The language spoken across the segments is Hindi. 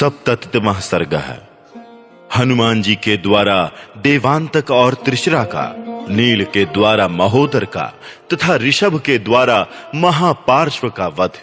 सप्ततितमः सर्गः। हनुमान जी के द्वारा देवांतक और त्रिशिरा का, नील के द्वारा महोदर का तथा ऋषभ के द्वारा महापार्श्व का वध।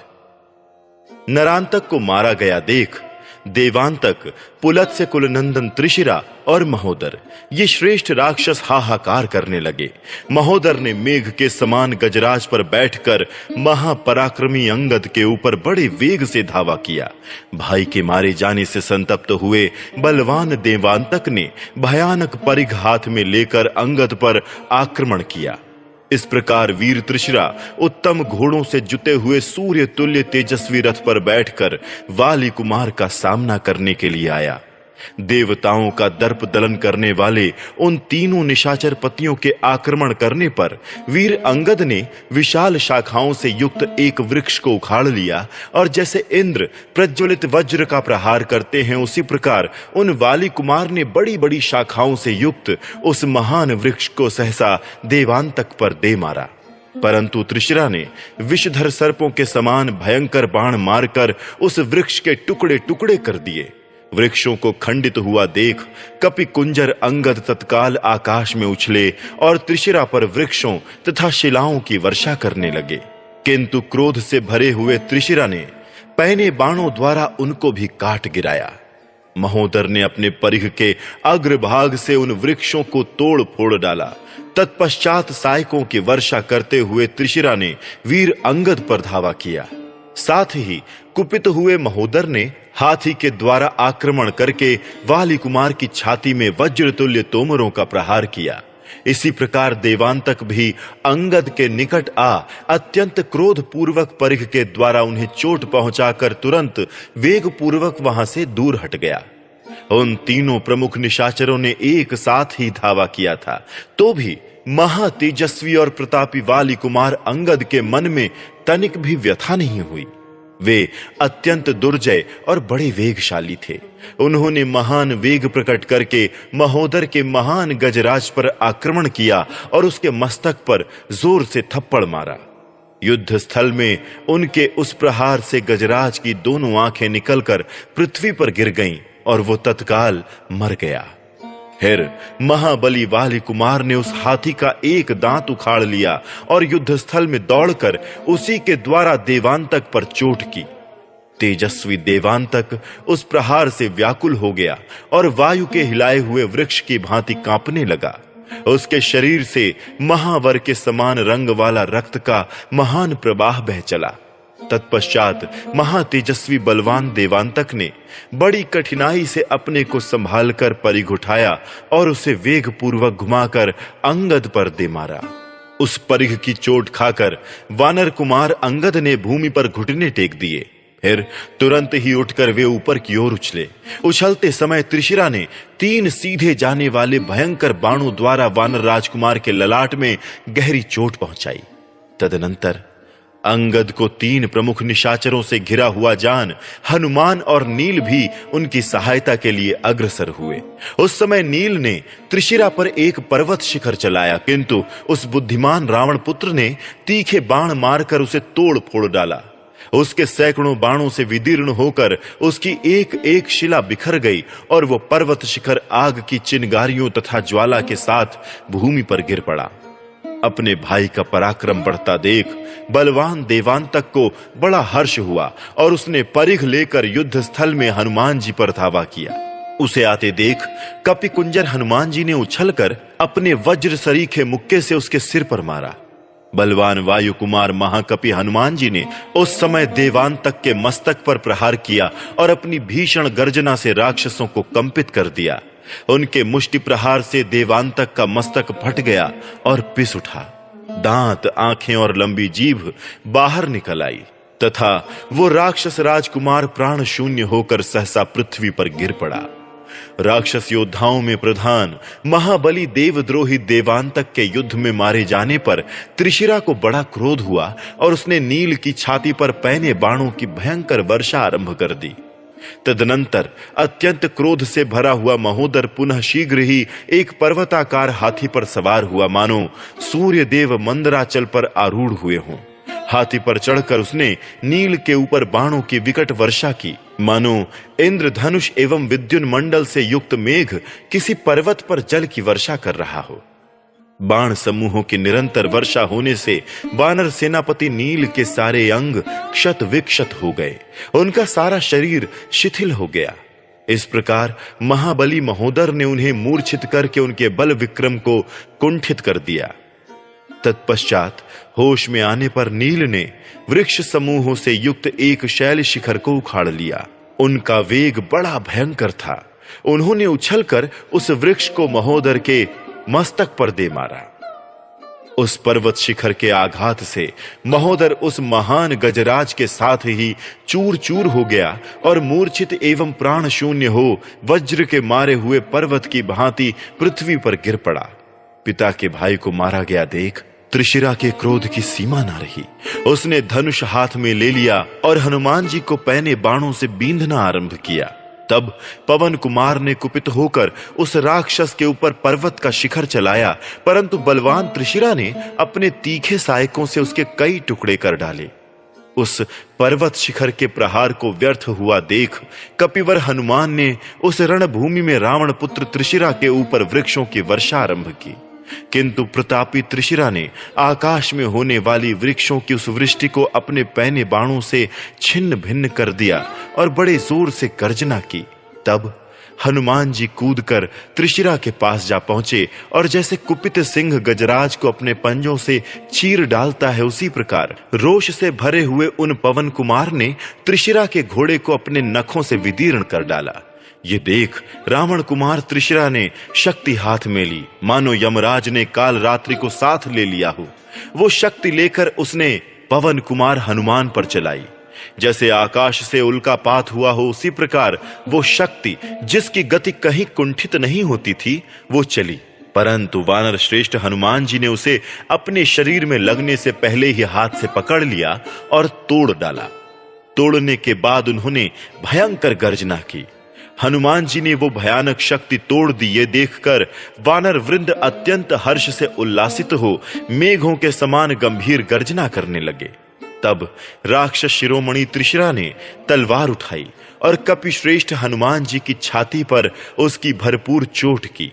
नरांतक को मारा गया देख देवांतक, पुलत्स्य कुलनंदन त्रिशिरा और महोदर ये श्रेष्ठ राक्षस हाहाकार करने लगे। महोदर ने मेघ के समान गजराज पर बैठकर महापराक्रमी अंगद के ऊपर बड़े वेग से धावा किया। भाई के मारे जाने से संतप्त हुए बलवान देवांतक ने भयानक परिघ हाथ में लेकर अंगद पर आक्रमण किया। इस प्रकार वीर त्रिशिरा उत्तम घोड़ों से जुते हुए सूर्य तुल्य तेजस्वी रथ पर बैठकर वाली कुमार का सामना करने के लिए आया। देवताओं का दर्प दलन करने वाले उन तीनों निशाचर पतियों के आक्रमण करने पर वीर अंगद ने विशाल शाखाओं से युक्त एक वृक्ष को उखाड़ लिया और जैसे इंद्र प्रज्वलित वज्र का प्रहार करते हैं उसी प्रकार उन वाली कुमार ने बड़ी बड़ी शाखाओं से युक्त उस महान वृक्ष को सहसा देवांतक पर दे मारा। परंतु त्रिशिरा ने विषधर सर्पों के समान भयंकर बाण मारकर उस वृक्ष के टुकड़े टुकड़े कर दिए। वृक्षों को खंडित हुआ देख कपि कुंजर अंगद तत्काल आकाश में उछले और त्रिशिरा पर वृक्षों तथा शिलाओं की वर्षा करने लगे। किंतु क्रोध से भरे हुए त्रिशिरा ने पैने बाणों द्वारा उनको भी काट गिराया। महोदर ने अपने परिघ के अग्रभाग से उन वृक्षों को तोड़ फोड़ डाला। तत्पश्चात सायकों की वर्षा करते हुए त्रिशिरा ने वीर अंगद पर धावा किया। साथ ही कुपित हुए महोदर ने हाथी के द्वारा आक्रमण करके वाली कुमार की छाती में वज्रतुल्य तोमरों का प्रहार किया। इसी प्रकार देवांतक भी अंगद के निकट आ अत्यंत क्रोध पूर्वक परिघ के द्वारा उन्हें चोट पहुंचाकर तुरंत वेग पूर्वक वहां से दूर हट गया। उन तीनों प्रमुख निशाचरों ने एक साथ ही धावा किया था, तो भी महातेजस्वी और प्रतापी वाली कुमार अंगद के मन में तनिक भी व्यथा नहीं हुई। वे अत्यंत दुर्जय और बड़े वेगशाली थे। उन्होंने महान वेग प्रकट करके महोदर के महान गजराज पर आक्रमण किया और उसके मस्तक पर जोर से थप्पड़ मारा। युद्ध स्थल में उनके उस प्रहार से गजराज की दोनों आंखें निकलकर पृथ्वी पर गिर गईं और वो तत्काल मर गया। फिर महाबली वाली कुमार ने उस हाथी का एक दांत उखाड़ लिया और युद्ध स्थल में दौड़कर उसी के द्वारा देवांतक पर चोट की। तेजस्वी देवांतक उस प्रहार से व्याकुल हो गया और वायु के हिलाए हुए वृक्ष की भांति कांपने लगा। उसके शरीर से महावर के समान रंग वाला रक्त का महान प्रवाह बह चला। तत्पश्चात महातेजस्वी बलवान देवांतक ने बड़ी कठिनाई से अपने को संभालकर परिघ उठाया और उसे वेग पूर्वक घुमाकर अंगद पर दे मारा। उस परिघ की चोट खाकर वानर कुमार अंगद ने भूमि पर घुटने टेक दिए। फिर तुरंत ही उठकर वे ऊपर की ओर उछले। उछलते समय त्रिशिरा ने 3 सीधे जाने वाले भयंकर बाणों द्वारा वानर राजकुमार के ललाट में गहरी चोट पहुंचाई। तदनंतर अंगद को 3 प्रमुख निशाचरों से घिरा हुआ जान हनुमान और नील भी उनकी सहायता के लिए अग्रसर हुए। उस समय नील ने त्रिशिरा पर एक पर्वत शिखर चलाया, किंतु उस बुद्धिमान रावण पुत्र ने तीखे बाण मारकर उसे तोड़ फोड़ डाला। उसके सैकड़ों बाणों से विदीर्ण होकर उसकी एक एक शिला बिखर गई और वो पर्वत शिखर आग की चिंगारियों तथा ज्वाला के साथ भूमि पर गिर पड़ा। अपने भाई का पराक्रम बढ़ता देख बलवान देवांतक को बड़ा हर्ष हुआ और उसने परिघ लेकर युद्ध स्थल में हनुमान जी पर धावा किया। उसे आते देख कपि कुंजर हनुमान जी ने उछलकर अपने वज्र सरीखे मुक्के से उसके सिर पर मारा। बलवान वायु कुमार महाकपि हनुमान जी ने उस समय देवांतक के मस्तक पर प्रहार किया और अपनी भीषण गर्जना से राक्षसों को कंपित कर दिया। उनके मुष्टि प्रहार से देवांतक का मस्तक फट गया और पिस उठा। दांत, आंखें और लंबी जीभ बाहर निकल आई तथा वो राक्षस राजकुमार प्राण शून्य होकर सहसा पृथ्वी पर गिर पड़ा। राक्षस योद्धाओं में प्रधान महाबली देवद्रोही देवांतक के युद्ध में मारे जाने पर त्रिशिरा को बड़ा क्रोध हुआ और उसने नील की छाती पर पैने बाणों की भयंकर वर्षा आरंभ कर दी। तदनंतर अत्यंत क्रोध से भरा हुआ महोदर पुनः शीघ्र ही एक पर्वताकार हाथी पर सवार हुआ, मानो सूर्य देव मंदराचल पर आरूढ़ हुए हों। हाथी पर चढ़कर उसने नील के ऊपर बाणों की विकट वर्षा की, मानो इंद्रधनुष एवं विद्युन मंडल से युक्त मेघ किसी पर्वत पर जल की वर्षा कर रहा हो। बाण समूहों की निरंतर वर्षा होने से वानर सेनापति नील के सारे अंग क्षत विक्षत हो गए, उनका सारा शरीर शिथिल हो गया। इस प्रकार महाबली महोदर ने उन्हें मूर्छित करके उनके बल विक्रम को कुंठित कर दिया। तत्पश्चात होश में आने पर नील ने वृक्ष समूहों से युक्त एक शैल शिखर को उखाड़ लिया। उनका वेग बड़ा भयंकर था। उन्होंने उछलकर उस वृक्ष को महोदर के मस्तक पर दे मारा। उस पर्वत शिखर के आघात से महोदर उस महान गजराज के साथ ही चूर चूर हो गया और मूर्छित एवं प्राण शून्य हो वज्र के मारे हुए पर्वत की भांति पृथ्वी पर गिर पड़ा। पिता के भाई को मारा गया देख त्रिशिरा के क्रोध की सीमा ना रही। उसने धनुष हाथ में ले लिया और हनुमान जी को पैने बाणों से बींधना आरंभ किया। तब पवन कुमार ने कुपित होकर उस राक्षस के ऊपर पर्वत का शिखर चलाया, परंतु बलवान त्रिशिरा ने अपने तीखे सहायकों से उसके कई टुकड़े कर डाले। उस पर्वत शिखर के प्रहार को व्यर्थ हुआ देख कपिवर हनुमान ने उस रणभूमि में रावण पुत्र त्रिशिरा के ऊपर वृक्षों की वर्षा आरंभ की, किंतु प्रतापी त्रिशिरा ने आकाश में होने वाली वृक्षों की उस वृष्टि को अपने पैने बाणों से छिन्न भिन्न कर दिया और बड़े जोर से गर्जना की। तब हनुमान जी कूदकर त्रिशिरा के पास जा पहुंचे और जैसे कुपित सिंह गजराज को अपने पंजों से चीर डालता है, उसी प्रकार रोष से भरे हुए उन पवन कुमार ने त्रिशिरा के घोड़े को अपने नखों से विदीर्ण कर डाला। ये देख रावण कुमार त्रिशिरा ने शक्ति हाथ में ली, मानो यमराज ने काल रात्रि को साथ ले लिया हो। वो शक्ति लेकर उसने पवन कुमार हनुमान पर चलाई। जैसे आकाश से उल्कापात हुआ हो, उसी प्रकार वो शक्ति जिसकी गति कहीं कुंठित नहीं होती थी वो चली, परंतु वानर श्रेष्ठ हनुमान जी ने उसे अपने शरीर में लगने से पहले ही हाथ से पकड़ लिया और तोड़ डाला। तोड़ने के बाद उन्होंने भयंकर गर्जना की। हनुमान जी ने वो भयानक शक्ति तोड़ दी। ये देखकर वानर वृंद अत्यंत हर्ष से उल्लासित हो मेघों के समान गंभीर गर्जना करने लगे। तब राक्षस शिरोमणि त्रिशिरा ने तलवार उठाई और कपिश्रेष्ठ हनुमान जी की छाती पर उसकी भरपूर चोट की।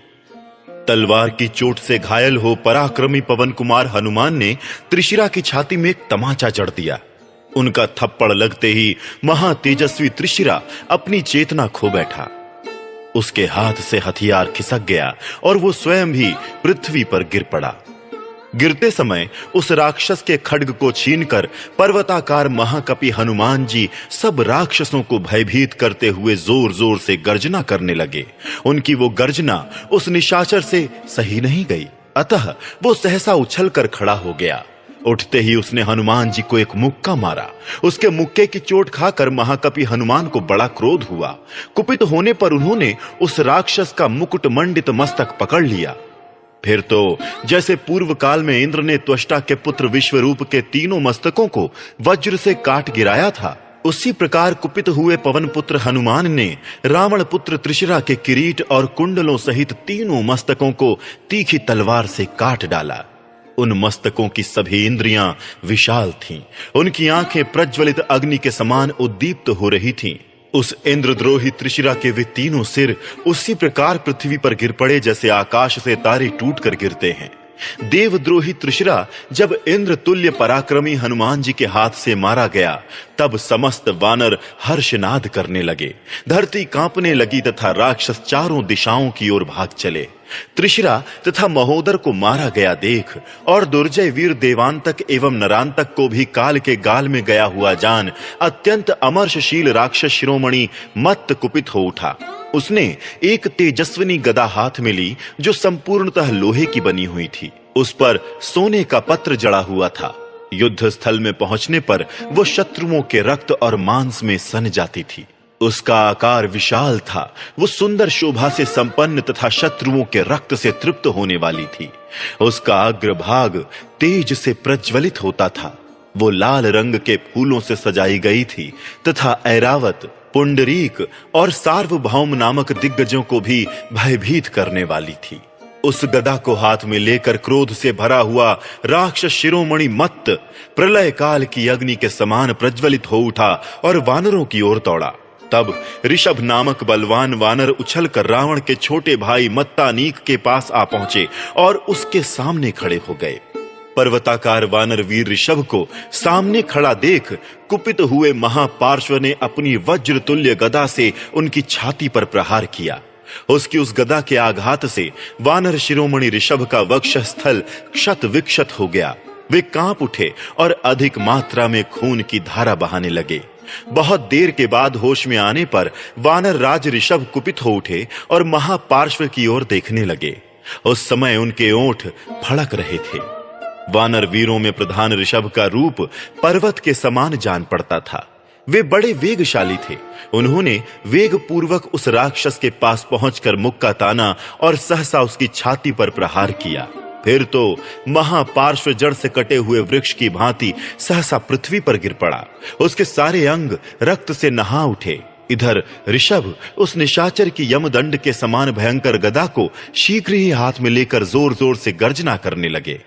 तलवार की चोट से घायल हो पराक्रमी पवन कुमार हनुमान ने त्रिशिरा की छाती में एक तमाचा जड़ दिया। उनका थप्पड़ लगते ही महातेजस्वी त्रिशिरा अपनी चेतना खो बैठा। उसके हाथ से हथियार खिसक गया और वो स्वयं भी पृथ्वी पर गिर पड़ा। गिरते समय उस राक्षस के खड्ग को छीनकर पर्वताकार महाकपि हनुमान जी सब राक्षसों को भयभीत करते हुए जोर जोर से गर्जना करने लगे। उनकी वो गर्जना उस निशाचर से सही नहीं गई, अतः वो सहसा उछलकर खड़ा हो गया। उठते ही उसने हनुमान जी को एक मुक्का मारा। उसके मुक्के की चोट खाकर महाकपि हनुमान को बड़ा क्रोध हुआ। कुपित होने पर उन्होंने उस राक्षस का मुकुट मंडित मस्तक पकड़ लिया। फिर तो जैसे पूर्व काल में इंद्र ने त्वष्टा के पुत्र विश्वरूप के तीनों मस्तकों को वज्र से काट गिराया था, उसी प्रकार कुपित हुए पवन पुत्र हनुमान ने रावण पुत्र त्रिशिरा के किरीट और कुंडलों सहित तीनों मस्तकों को तीखी तलवार से काट डाला। उन मस्तकों की सभी इंद्रियां विशाल थीं। उनकी आंखें प्रज्वलित अग्नि के समान उद्दीप्त हो रही थीं। उस इंद्रद्रोही त्रिशिरा के वे तीनों सिर उसी प्रकार पृथ्वी पर गिर पड़े जैसे आकाश से तारे टूटकर गिरते हैं। देवद्रोही त्रिशिरा जब इंद्र तुल्य पराक्रमी हनुमान जी के हाथ से मारा गया, तब समस्त वानर हर्षनाद करने लगे। धरती कांपने लगी तथा राक्षस चारों दिशाओं की ओर भाग चले। त्रिशिरा तथा महोदर को मारा गया देख और दुर्जय वीर देवांतक एवं नरांतक को भी काल के गाल में गया हुआ जान अत्यंत अमर्षशील राक्षस शिरोमणि मत्त कुपित हो उठा। उसने एक तेजस्विनी गदा हाथ में ली जो संपूर्णतः लोहे की बनी हुई थी। उस पर सोने का पत्र जड़ा हुआ था। युद्ध स्थल में पहुंचने पर वो शत्रुओं के रक्त और मांस में सन जाती थी। उसका आकार विशाल था। वो सुंदर शोभा से संपन्न तथा शत्रुओं के रक्त से तृप्त होने वाली थी। उसका अग्रभाग तेज से प्रज्वलित होता था। वो लाल रंग के फूलों से सजाई गई थी तथा ऐरावत, पुंडरीक और सार्वभौम नामक दिग्गजों को भी भयभीत करने वाली थी। उस गदा को हाथ में लेकर क्रोध से भरा हुआ राक्षस शिरोमणि मत्त प्रलय काल की अग्नि के समान प्रज्वलित हो उठा और वानरों की ओर दौड़ा। तब ऋषभ नामक बलवान वानर उछलकर रावण के छोटे भाई मत्तानीक के पास आ पहुंचे और उसके सामने खड़े हो गए। पर्वताकार वानर वीर ऋषभ को सामने खड़ा देख कुपित हुए महापार्श्व ने अपनी वज्र तुल्य गदा से उनकी छाती पर प्रहार किया। उसकी उस गदा के आघात से वानर शिरोमणि ऋषभ का वक्षस्थल क्षत विक्षत हो गया। वे कांप उठे और अधिक मात्रा में खून की धारा बहाने लगे। बहुत देर के बाद होश में आने पर वानर राज ऋषभ कुपित हो उठे और महापार्श्व की ओर देखने लगे। उस समय उनके ओंठ फड़क रहे थे। वानर वीरों में प्रधान ऋषभ का रूप पर्वत के समान जान पड़ता था। वे बड़े वेगशाली थे। उन्होंने वेग पूर्वक उस राक्षस के पास पहुंचकर मुक्का ताना और सहसा उसकी छाती पर प्रहार किया। फिर तो महापार्श्व जड़ से कटे हुए वृक्ष की भांति सहसा पृथ्वी पर गिर पड़ा। उसके सारे अंग रक्त से नहा उठे। इधर ऋषभ उस निशाचर की यमदंड के समान भयंकर गदा को शीघ्र ही हाथ में लेकर जोर जोर से गर्जना करने लगे।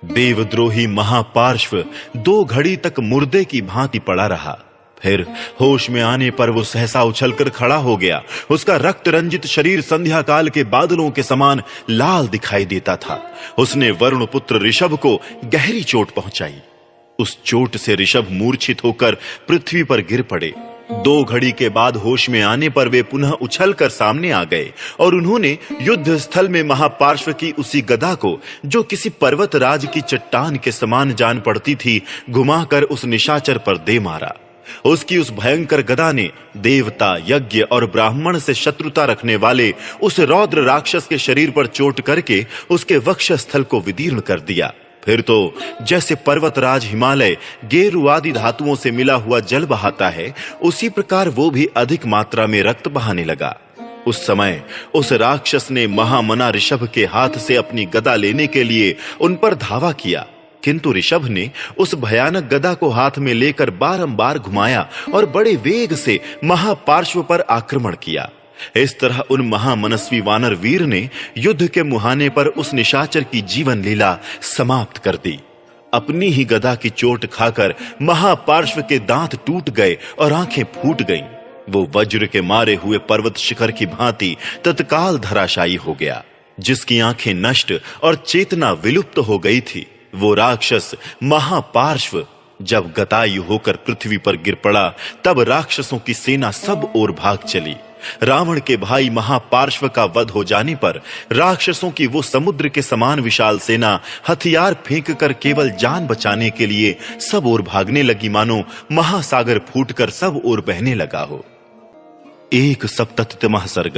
देवद्रोही महापार्श्व 2 घड़ी तक मुर्दे की भांति पड़ा रहा। फिर होश में आने पर वो सहसा उछलकर खड़ा हो गया। उसका रक्त रंजित शरीर संध्या काल के बादलों के समान लाल दिखाई देता था। उसने वरुण पुत्र ऋषभ को गहरी चोट पहुंचाई। उस चोट से ऋषभ मूर्छित होकर पृथ्वी पर गिर पड़े। 2 घड़ी के बाद होश में आने पर वे पुनः उछलकर सामने आ गए और उन्होंने युद्ध स्थल में महापार्श्व की उसी गदा को, जो किसी पर्वत राज की चट्टान के समान जान पड़ती थी, घुमाकर उस निशाचर पर दे मारा। उसकी उस भयंकर गदा ने देवता, यज्ञ और ब्राह्मण से शत्रुता रखने वाले उस रौद्र राक्षस के शरीर पर चोट करके उसके वक्षस्थल को विदीर्ण कर दिया। फिर तो जैसे पर्वतराज हिमालय गेरू आदि धातुओं से मिला हुआ जल बहाता है, उसी प्रकार वो भी अधिक मात्रा में रक्त बहाने लगा। उस समय उस राक्षस ने महामना ऋषभ के हाथ से अपनी गदा लेने के लिए उन पर धावा किया, किंतु ऋषभ ने उस भयानक गदा को हाथ में लेकर बारंबार घुमाया और बड़े वेग से महापार्श्व पर आक्रमण किया। इस तरह उन महामनस्वी वानर वीर ने युद्ध के मुहाने पर उस निशाचर की जीवन लीला समाप्त कर दी। अपनी ही गदा की चोट खाकर महापार्श्व के दांत टूट गए और आंखें फूट गईं। वो वज्र के मारे हुए पर्वत शिखर की भांति तत्काल धराशायी हो गया। जिसकी आंखें नष्ट और चेतना विलुप्त हो गई थी, वो राक्षस महापार्श्व जब गतायु होकर पृथ्वी पर गिर पड़ा, तब राक्षसों की सेना सब ओर भाग चली। रावण के भाई महापार्श्व का वध हो जाने पर राक्षसों की वो समुद्र के समान विशाल सेना हथियार फेंककर केवल जान बचाने के लिए सब ओर भागने लगी, मानो महासागर फूटकर सब ओर बहने लगा हो। 1 सर्ग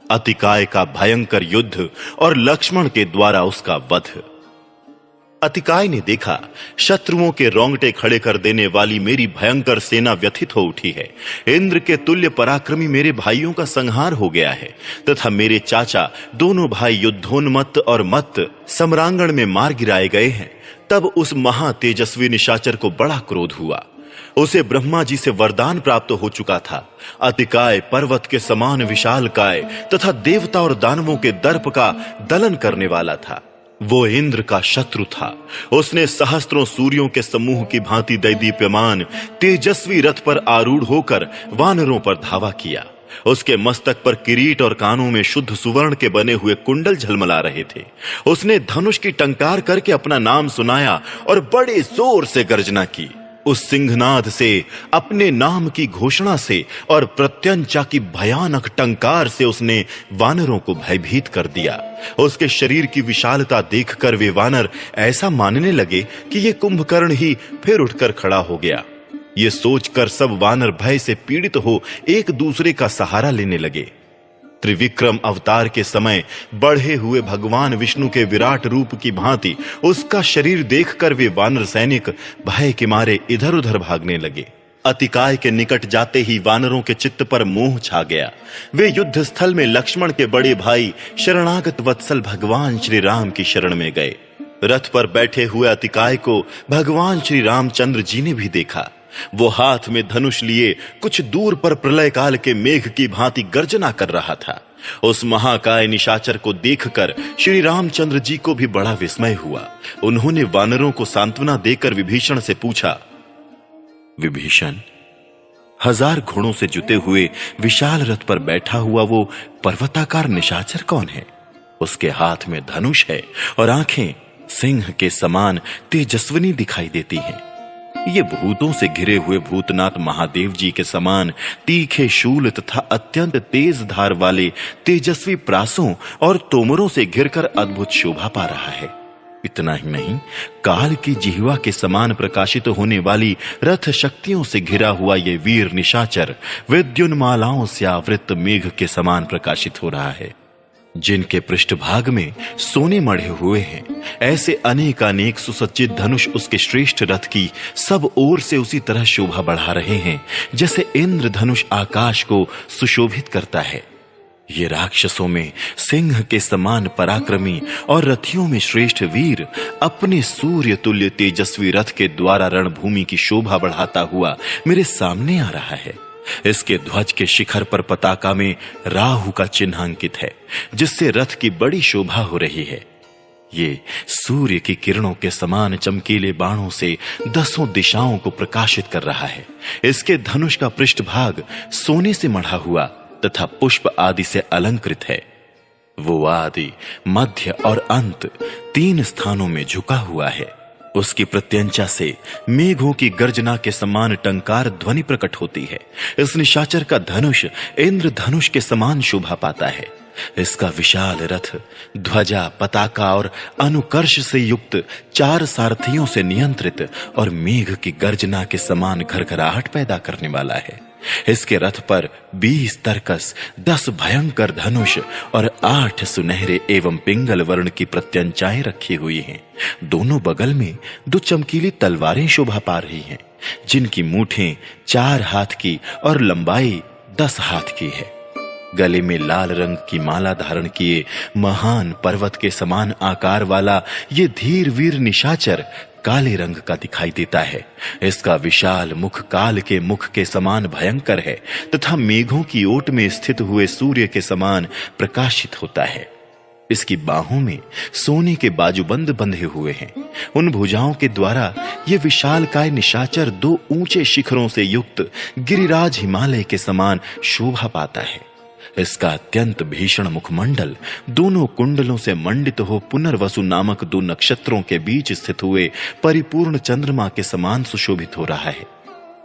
अतिकाय का भयंकर युद्ध और लक्ष्मण के द्वारा उसका वध। अतिकाय ने देखा, शत्रुओं के रोंगटे खड़े कर देने वाली मेरी भयंकर सेना व्यथित हो उठी है। इंद्र के तुल्य पराक्रमी मेरे भाइयों का संहार हो गया है तथा मेरे चाचा दोनों भाई युद्धोन्मत्त और मत्त सम्रांगण में मार गिराए गए हैं। तब उस महा तेजस्वी निशाचर को बड़ा क्रोध हुआ। उसे ब्रह्मा जी से वरदान प्राप्त हो चुका था। अतिकाय पर्वत के समान विशालकाय तथा देवता और दानवों के दर्प का दलन करने वाला था। वो इंद्र का शत्रु था। उसने सहस्त्रों सूर्यों के समूह की भांति दैदीप्यमान तेजस्वी रथ पर आरूढ़ होकर वानरों पर धावा किया। उसके मस्तक पर किरीट और कानों में शुद्ध सुवर्ण के बने हुए कुंडल झलमला रहे थे। उसने धनुष की टंकार करके अपना नाम सुनाया और बड़े जोर से गर्जना की। उस सिंहनाद से, अपने नाम की घोषणा से और प्रत्यंचा की भयानक टंकार से उसने वानरों को भयभीत कर दिया। उसके शरीर की विशालता देखकर वे वानर ऐसा मानने लगे कि ये कुंभकर्ण ही फिर उठकर खड़ा हो गया। ये सोचकर सब वानर भय से पीड़ित हो एक दूसरे का सहारा लेने लगे। त्रिविक्रम अवतार के समय बढ़े हुए भगवान विष्णु के विराट रूप की भांति उसका शरीर देखकर वे वानर सैनिक भय के मारे इधर उधर भागने लगे। अतिकाय के निकट जाते ही वानरों के चित्त पर मोह छा गया। वे युद्ध स्थल में लक्ष्मण के बड़े भाई शरणागत वत्सल भगवान श्री राम की शरण में गए। रथ पर बैठे हुए अतिकाय को भगवान श्री रामचंद्र जी ने भी देखा। वो हाथ में धनुष लिए कुछ दूर पर प्रलय काल के मेघ की भांति गर्जना कर रहा था। उस महाकाय निशाचर को देखकर श्री रामचंद्र जी को भी बड़ा विस्मय हुआ। उन्होंने वानरों को सांत्वना देकर विभीषण से पूछा, विभीषण, 1000 घोड़ों से जुते हुए विशाल रथ पर बैठा हुआ वो पर्वताकार निशाचर कौन है? उसके हाथ में धनुष है और आंखें सिंह के समान तेजस्विनी दिखाई देती हैं। ये भूतों से घिरे हुए भूतनाथ महादेव जी के समान तीखे शूल तथा अत्यंत तेज धार वाले तेजस्वी प्रासों और तोमरों से घिरकर अद्भुत शोभा पा रहा है। इतना ही नहीं, काल की जिह्वा के समान प्रकाशित होने वाली रथ शक्तियों से घिरा हुआ ये वीर निशाचर विद्युन्मालाओं से आवृत मेघ के समान प्रकाशित हो रहा है, जिनके पृष्ठभाग में सोने मढ़े हुए हैं। ऐसे अनेकानेक सुसज्जित धनुष उसके श्रेष्ठ रथ की सब ओर से उसी तरह शोभा बढ़ा रहे हैं जैसे इंद्र धनुष आकाश को सुशोभित करता है। ये राक्षसों में सिंह के समान पराक्रमी और रथियों में श्रेष्ठ वीर अपने सूर्य तुल्य तेजस्वी रथ के द्वारा रणभूमि की शोभा बढ़ाता हुआ मेरे सामने आ रहा है। इसके ध्वज के शिखर पर पताका में राहु का चिन्ह अंकित है, जिससे रथ की बड़ी शोभा हो रही है। ये सूर्य की किरणों के समान चमकीले बाणों से 10 दिशाओं को प्रकाशित कर रहा है। इसके धनुष का पृष्ठभाग सोने से मढ़ा हुआ तथा पुष्प आदि से अलंकृत है। वो आदि, मध्य और अंत 3 स्थानों में झुका हुआ है। उसकी प्रत्यंचा से मेघों की गर्जना के समान टंकार ध्वनि प्रकट होती है। इस निशाचर का धनुष इंद्र धनुष के समान शोभा पाता है। इसका विशाल रथ ध्वजा, पताका और अनुकर्ष से युक्त 4 सारथियों से नियंत्रित और मेघ की गर्जना के समान घरघराहट पैदा करने वाला है। इसके रथ पर 20 तरकस, 10 भयंकर धनुष और 8 सुनहरे एवं पिंगल वर्ण की प्रत्यंचाएं रखी हुई हैं। दोनों बगल में 2 चमकीली तलवारें शोभा पा रही हैं, जिनकी मूठें 4 हाथ की और लंबाई 10 हाथ की है। गले में लाल रंग की माला धारण किए महान पर्वत के समान आकार वाला ये धीर वीर निशाचर काले रंग का दिखाई देता है। इसका विशाल मुख काल के मुख के समान भयंकर है तथा मेघों की ओट में स्थित हुए सूर्य के समान प्रकाशित होता है। इसकी बाहों में सोने के बाजूबंद बंधे हुए हैं। उन भुजाओं के द्वारा ये विशालकाय निशाचर 2 ऊंचे शिखरों से युक्त गिरिराज हिमालय के समान शोभा पाता है। इसका अत्यंत भीषण मुखमंडल दोनों कुंडलों से मंडित हो पुनर्वसु नामक 2 नक्षत्रों के बीच स्थित हुए परिपूर्ण चंद्रमा के समान सुशोभित हो रहा है।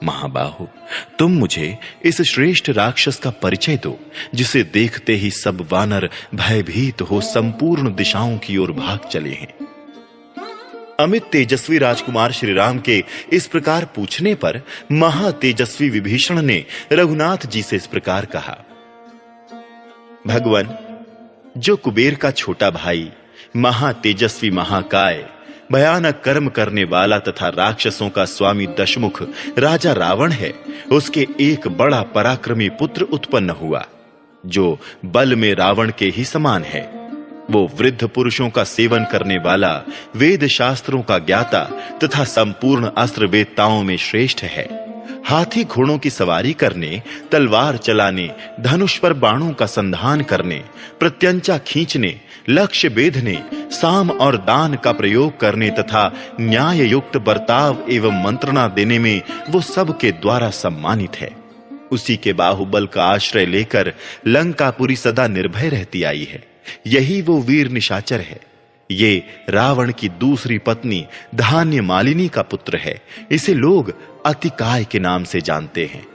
महाबाहु, तुम मुझे इस श्रेष्ठ राक्षस का परिचय दो, जिसे देखते ही सब वानर भयभीत हो संपूर्ण दिशाओं की ओर भाग चले हैं। अमित तेजस्वी राजकुमार श्री राम के इस प्रकार पूछने पर महातेजस्वी विभीषण ने रघुनाथ जी से इस प्रकार कहा, भगवान, जो कुबेर का छोटा भाई, महातेजस्वी महाकाय, भयानक कर्म करने वाला तथा राक्षसों का स्वामी दशमुख राजा रावण है, उसके एक बड़ा पराक्रमी पुत्र उत्पन्न हुआ, जो बल में रावण के ही समान है। वो वृद्ध पुरुषों का सेवन करने वाला, वेद शास्त्रों का ज्ञाता तथा संपूर्ण अस्त्र वेदताओं में श्रेष्ठ है। हाथी घोड़ों की सवारी करने, तलवार चलाने, धनुष पर बाणों का संधान करने, प्रत्यंचा खींचने, लक्ष्य बेधने, साम और दान का प्रयोग करने तथा न्याय युक्त बर्ताव एवं मंत्रणा देने में वो सबके द्वारा सम्मानित है। उसी के बाहुबल का आश्रय लेकर लंकापुरी सदा निर्भय रहती आई है। यही वो वीर निशाचर है। ये रावण की दूसरी पत्नी धान्य मालिनी का पुत्र है। इसे लोग अतिकाय के नाम से जानते हैं।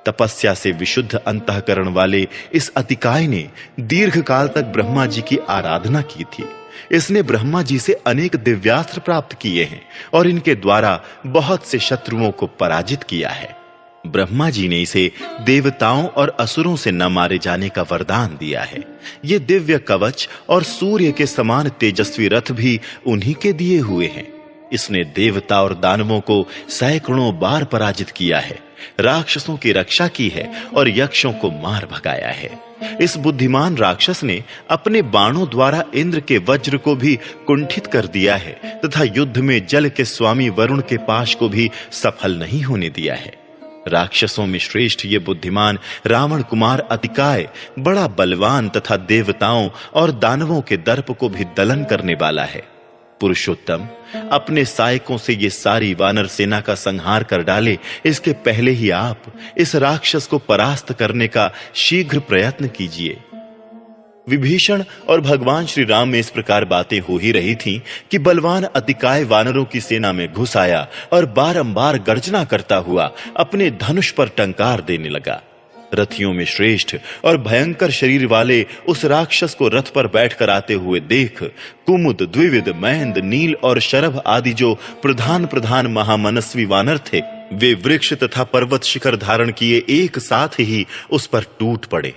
तपस्या से विशुद्ध अंतःकरण वाले इस अतिकाय ने दीर्घ काल तक ब्रह्मा जी की आराधना की थी। इसने ब्रह्मा जी से अनेक दिव्यास्त्र प्राप्त किए हैं और इनके द्वारा बहुत से शत्रुओं को पराजित किया है। ब्रह्मा जी ने इसे देवताओं और असुरों से न मारे जाने का वरदान दिया है। ये दिव्य कवच और सूर्य के समान तेजस्वी रथ भी उन्हीं के दिए हुए हैं। इसने देवता और दानवों को सैकड़ों बार पराजित किया है, राक्षसों की रक्षा की है और यक्षों को मार भगाया है। इस बुद्धिमान राक्षस ने अपने बाणों द्वारा इंद्र के वज्र को भी कुंठित कर दिया है तथा युद्ध में जल के स्वामी वरुण के पाश को भी सफल नहीं होने दिया है। राक्षसों में श्रेष्ठ ये बुद्धिमान रावण कुमार अतिकाय बड़ा बलवान तथा देवताओं और दानवों के दर्प को भी दलन करने वाला है। पुरुषोत्तम, अपने सहायकों से ये सारी वानर सेना का संहार कर डाले, इसके पहले ही आप इस राक्षस को परास्त करने का शीघ्र प्रयत्न कीजिए। विभीषण और भगवान श्री राम में इस प्रकार बातें हो ही रही थीं कि बलवान अतिकाय वानरों की सेना में घुस आया और बारंबार गर्जना करता हुआ अपने धनुष पर टंकार देने लगा। रथियों में श्रेष्ठ और भयंकर शरीर वाले उस राक्षस को रथ पर बैठकर आते हुए देख कुमुद, द्विविद, महेंद्र, नील और शरभ आदि जो प्रधान महामनस्वी वानर थे, वे वृक्ष तथा पर्वत शिखर धारण किए एक साथ ही उस पर टूट पड़े।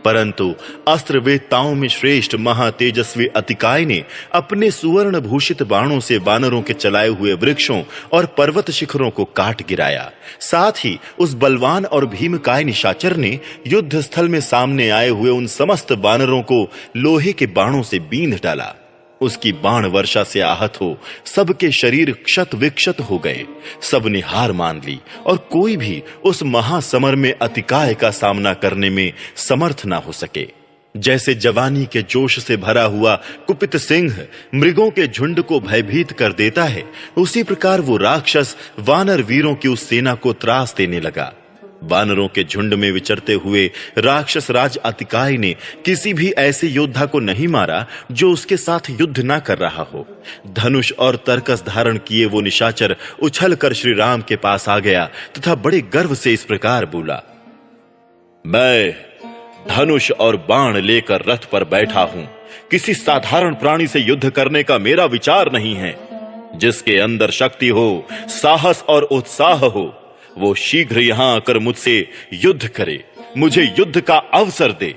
परंतु अस्त्र वेत्ताओं में श्रेष्ठ महातेजस्वी अतिकाय ने अपने सुवर्ण भूषित बाणों से वानरों के चलाए हुए वृक्षों और पर्वत शिखरों को काट गिराया। साथ ही उस बलवान और भीमकाय निशाचर ने युद्ध स्थल में सामने आए हुए उन समस्त वानरों को लोहे के बाणों से बींध डाला। उसकी बाण वर्षा से आहत हो सबके शरीर क्षत विक्षत हो गए। सबने हार मान ली और कोई भी उस महासमर में अतिकाय का सामना करने में समर्थ ना हो सके। जैसे जवानी के जोश से भरा हुआ कुपित सिंह मृगों के झुंड को भयभीत कर देता है, उसी प्रकार वो राक्षस वानर वीरों की उस सेना को त्रास देने लगा। वानरों के झुंड में विचरते हुए राक्षस राज अतिकाय ने किसी भी ऐसे योद्धा को नहीं मारा जो उसके साथ युद्ध ना कर रहा हो। धनुष और तरकस धारण किए वो निशाचर उछलकर श्री राम के पास आ गया तथा बड़े गर्व से इस प्रकार बोला, मैं धनुष और बाण लेकर रथ पर बैठा हूं। किसी साधारण प्राणी से युद्ध करने का मेरा विचार नहीं है। जिसके अंदर शक्ति हो, साहस और उत्साह हो, वो शीघ्र यहां आकर मुझसे युद्ध करे, मुझे युद्ध का अवसर दे।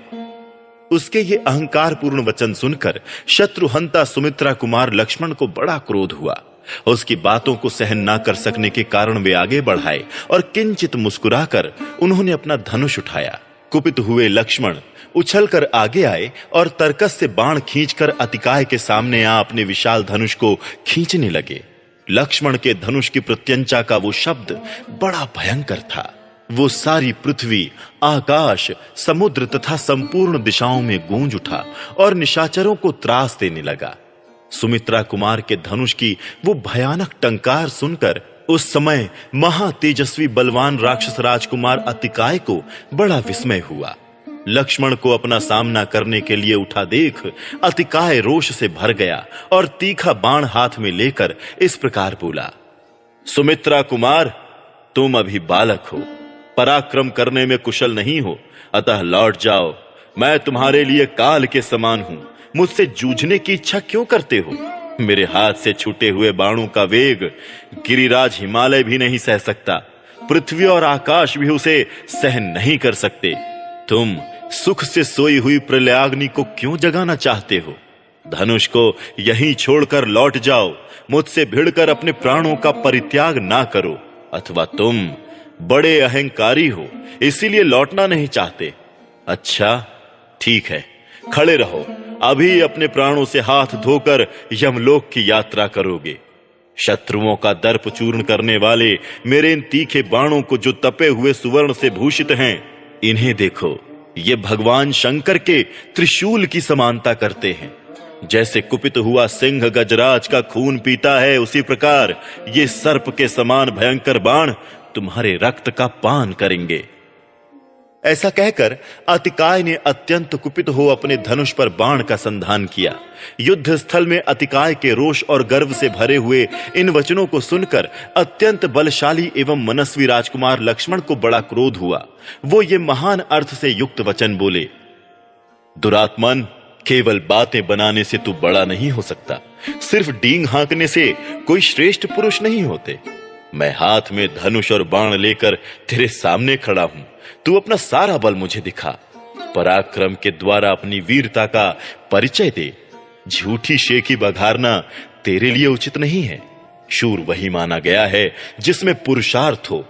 उसके ये अहंकारपूर्ण वचन सुनकर शत्रुहंता सुमित्रा कुमार लक्ष्मण को बड़ा क्रोध हुआ। उसकी बातों को सहन ना कर सकने के कारण वे आगे बढ़ाए और किंचित मुस्कुराकर उन्होंने अपना धनुष उठाया। कुपित हुए लक्ष्मण उछलकर आगे आए और तरकस से बाण खींचकर अतिकाय के सामने आ अपने विशाल धनुष को खींचने लगे। लक्ष्मण के धनुष की प्रत्यंचा का वो शब्द बड़ा भयंकर था। वो सारी पृथ्वी, आकाश, समुद्र तथा संपूर्ण दिशाओं में गूंज उठा और निशाचरों को त्रास देने लगा। सुमित्रा कुमार के धनुष की वो भयानक टंकार सुनकर उस समय महातेजस्वी बलवान राक्षस राजकुमार अतिकाय को बड़ा विस्मय हुआ। लक्ष्मण को अपना सामना करने के लिए उठा देख अतिकाय रोष से भर गया और तीखा बाण हाथ में लेकर इस प्रकार बोला, सुमित्रा कुमार, तुम अभी बालक हो, पराक्रम करने में कुशल नहीं हो, अतः लौट जाओ। मैं तुम्हारे लिए काल के समान हूं। मुझसे जूझने की इच्छा क्यों करते हो? मेरे हाथ से छूटे हुए बाणों का वेग गिरिराज हिमालय भी नहीं सह सकता, पृथ्वी और आकाश भी उसे सहन नहीं कर सकते। तुम सुख से सोई हुई प्रलयाग्नि को क्यों जगाना चाहते हो? धनुष को यहीं छोड़कर लौट जाओ। मुझसे भिड़कर अपने प्राणों का परित्याग ना करो। अथवा तुम बड़े अहंकारी हो, इसीलिए लौटना नहीं चाहते। अच्छा ठीक है, खड़े रहो। अभी अपने प्राणों से हाथ धोकर यमलोक की यात्रा करोगे। शत्रुओं का दर्प चूर्ण करने वाले मेरे इन तीखे बाणों को जो तपे हुए सुवर्ण से भूषित हैं, इन्हें देखो, ये भगवान शंकर के त्रिशूल की समानता करते हैं। जैसे कुपित हुआ सिंह गजराज का खून पीता है, उसी प्रकार ये सर्प के समान भयंकर बाण तुम्हारे रक्त का पान करेंगे। ऐसा कहकर अतिकाय ने अत्यंत कुपित हो अपने धनुष पर बाण का संधान किया। युद्ध स्थल में अतिकाय के रोष और गर्व से भरे हुए इन वचनों को सुनकर अत्यंत बलशाली एवं मनस्वी राजकुमार लक्ष्मण को बड़ा क्रोध हुआ। वो ये महान अर्थ से युक्त वचन बोले, दुरात्मन, केवल बातें बनाने से तू बड़ा नहीं हो सकता। सिर्फ डींग हाँकने से कोई श्रेष्ठ पुरुष नहीं होते। मैं हाथ में धनुष और बाण लेकर तेरे सामने खड़ा हूं। तू अपना सारा बल मुझे दिखा। पराक्रम के द्वारा अपनी वीरता का परिचय दे। झूठी शेखी बघारना तेरे लिए उचित नहीं है। शूर वही माना गया है जिसमें पुरुषार्थ हो।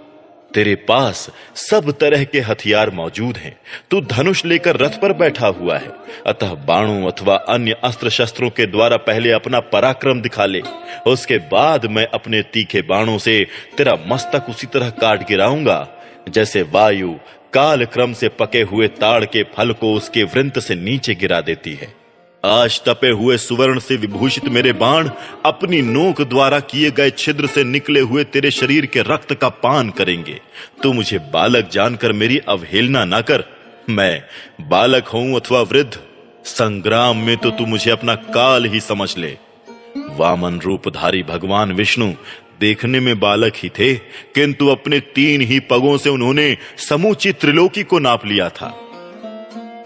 तेरे पास सब तरह के हथियार मौजूद हैं। तू धनुष लेकर रथ पर बैठा हुआ है, अतः बाणों अथवा अन्य अस्त्र शस्त्रों के द्वारा पहले अपना पराक्रम दिखा ले। उसके बाद मैं अपने तीखे बाणों से तेरा मस्तक उसी तरह काट गिराऊंगा जैसे वायु काल क्रम से पके हुए ताड़ के फल को उसके वृंत से नीचे गिरा देती है। आज तपे हुए सुवर्ण से विभूषित मेरे बाण अपनी नोक द्वारा किए गए छिद्र से निकले हुए तेरे शरीर के रक्त का पान करेंगे। तू मुझे बालक जानकर मेरी अवहेलना ना कर। मैं बालक हूं अथवा वृद्ध, संग्राम में तो तू मुझे अपना काल ही समझ ले। वामन रूपधारी भगवान विष्णु देखने में बालक ही थे, किंतु अपने 3 ही पगों से उन्होंने समूची त्रिलोकी को नाप लिया था।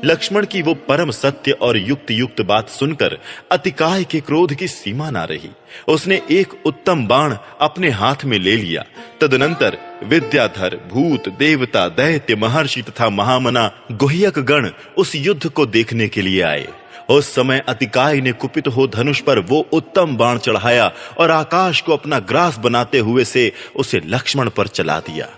लक्ष्मण की वो परम सत्य और युक्त युक्त बात सुनकर अतिकाय के क्रोध की सीमा ना रही। उसने एक उत्तम बाण अपने हाथ में ले लिया। तदनंतर विद्याधर, भूत, देवता, दैत्य, महर्षि तथा महामना गुह्यक गण उस युद्ध को देखने के लिए आए। उस समय अतिकाय ने कुपित हो धनुष पर वो उत्तम बाण चढ़ाया और आकाश को अपना ग्रास बनाते हुए से उसे लक्ष्मण पर चला दिया।